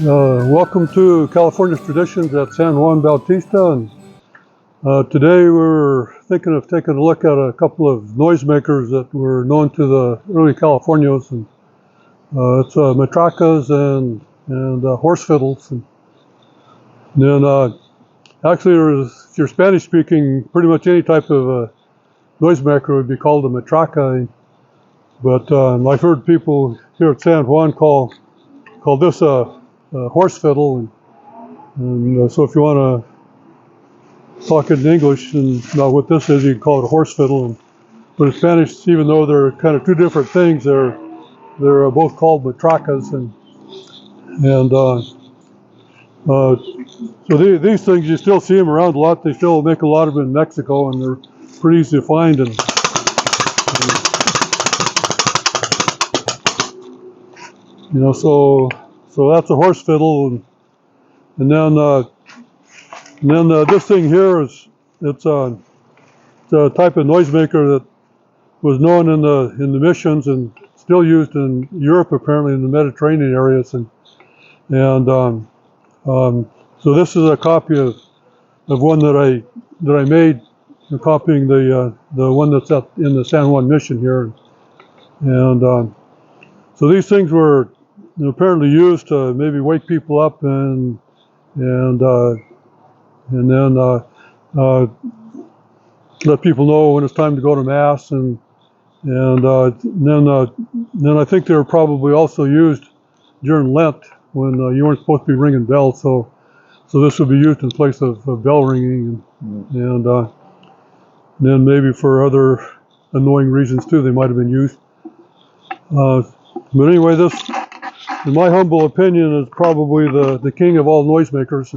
Welcome to California's Traditions at San Juan Bautista. And today we're thinking of taking a look at a couple of noisemakers that were known to the early Californios. And it's matracas and horse fiddles. And then actually, if you're Spanish speaking, pretty much any type of noisemaker would be called a matraca. But I've heard people here at San Juan call this a horse fiddle, and so if you want to talk in English and about what this is, you can call it a horse fiddle. But in Spanish, even though they're kind of two different things, they're both called matracas, so these things, you still see them around a lot. They still make a lot of them in Mexico, and they're pretty easy to find. And so that's a horse fiddle, and then this thing here it's a type of noisemaker that was known in the missions and still used in Europe, apparently in the Mediterranean areas, and so this is a copy of one that I made, copying the one that's in the San Juan mission here, and so these things were apparently used to maybe wake people up and then let people know when it's time to go to mass, and then I think they were probably also used during Lent when you weren't supposed to be ringing bells, so this would be used in place of bell ringing, and then maybe for other annoying reasons too they might have been used. But anyway, this, in my humble opinion, is probably the king of all noisemakers.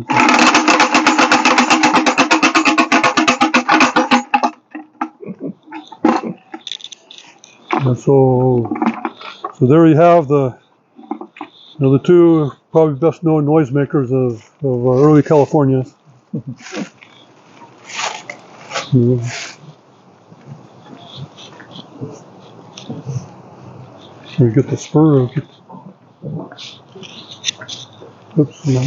And so there you have the two probably best known noisemakers of early California. So you get the spur. Oops. No.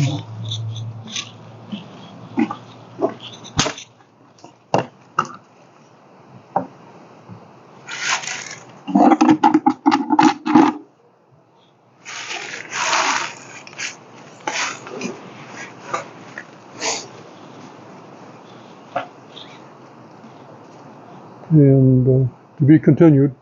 And to be continued.